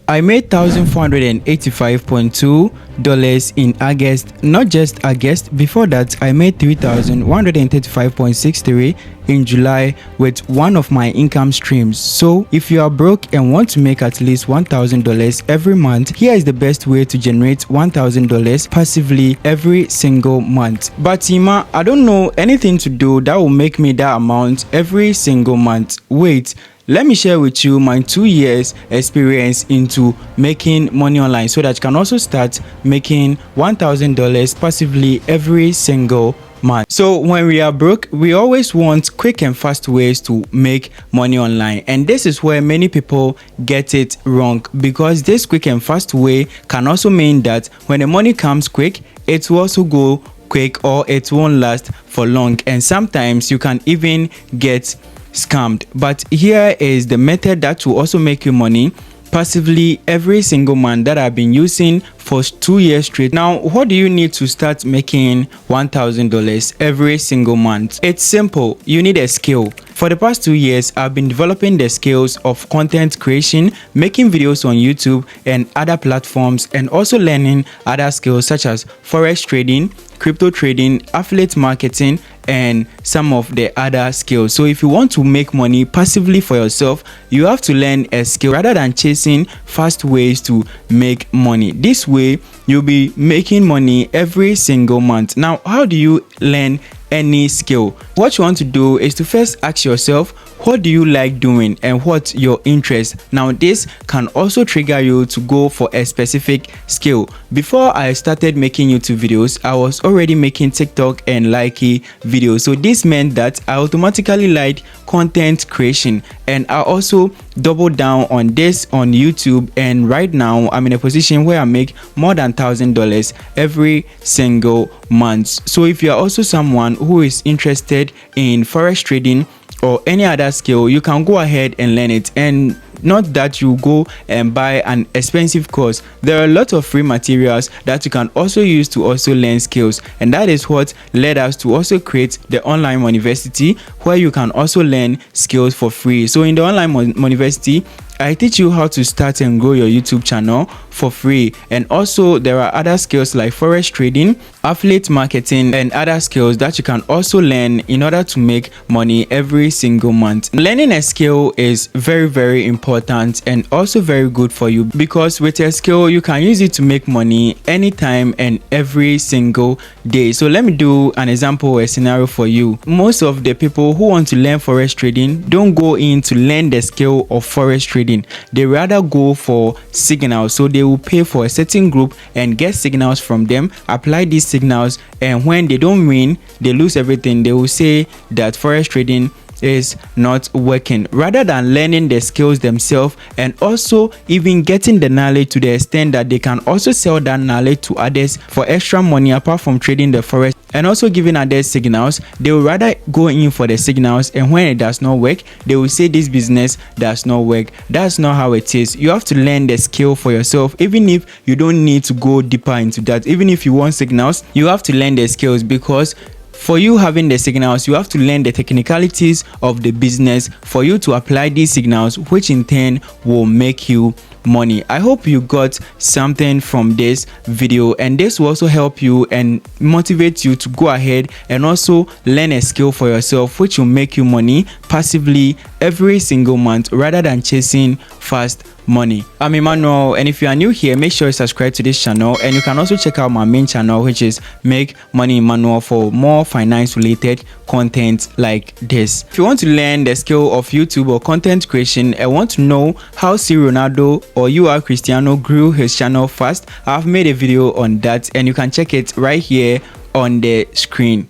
I made $1,485.2 in August. Not just August, before that I made $3,135.63 in July with one of my income streams. So if you are broke and want to make at least $1,000 every month, here is the best way to generate $1,000 passively every single month. But Ima, I don't know anything to do that will make me that amount every single month. Wait, let me share with you my 2 years experience into making money online so that you can also start making $1,000 passively every single month. So when we are broke, we always want quick and fast ways to make money online, and this is where many people get it wrong, because this quick and fast way can also mean that when the money comes quick, it will also go quick, or it won't last for long, and sometimes you can even get scammed. But here is the method that will also make you money passively every single month that I've been using for 2 years straight. Now, what do you need to start making $1,000 every single month? It's simple. You need a skill. For the past 2 years, I've been developing the skills of content creation, making videos on YouTube and other platforms, and also learning other skills such as forex trading, crypto trading, affiliate marketing, and some of the other skills. So if you want to make money passively for yourself, you have to learn a skill rather than chasing fast ways to make money. This way, you'll be making money every single month. Now, how do you learn any skill? What you want to do is to first ask yourself, what do you like doing and what's your interest? Now, this can also trigger you to go for a specific skill. Before I started making YouTube videos, I was already making TikTok and Likey videos. So this meant that I automatically liked content creation, and I also doubled down on this on YouTube, and right now I'm in a position where I make more than $1,000 every single month. So if you are also someone who is interested in forex trading or any other skill, you can go ahead and learn it, and not that you go and buy an expensive course. There are a lot of free materials that you can also use to also learn skills, and that is what led us to also create the Online University, where you can also learn skills for free. So in the Online University, I teach you how to start and grow your YouTube channel for free, and also there are other skills like forex trading, affiliate marketing, and other skills that you can also learn in order to make money every single month. Learning a skill is very important and also very good for you, because with a skill you can use it to make money anytime and every single day. So let me do an example or a scenario for you. Most of the people who want to learn forex trading don't go in to learn the skill of forex trading. They rather go for signals. So they will pay for a certain group and get signals from them, apply these signals, and when they don't win, they lose everything. They will say that forex trading is not working, rather than learning the skills themselves and also even getting the knowledge to the extent that they can also sell that knowledge to others for extra money apart from trading the forex and also giving others signals. They will rather go in for the signals, and when it does not work, they will say this business does not work. That's not how it is. You have to learn the skill for yourself, even if you don't need to go deeper into that. Even if you want signals, you have to learn the skills, because for you having the signals, you have to learn the technicalities of the business for you to apply these signals, which in turn will make you money. I hope you got something from this video, and this will also help you and motivate you to go ahead and also learn a skill for yourself, which will make you money passively every single month rather than chasing fast money. I'm Emmanuel, and if you are new here, make sure you subscribe to this channel, and you can also check out my main channel, which is Make Money Emmanuel, for more finance related content like this. If you want to learn the skill of YouTube or content creation and want to know how C. Ronaldo or Cristiano grew his channel fast, I've made a video on that, and you can check it right here on the screen.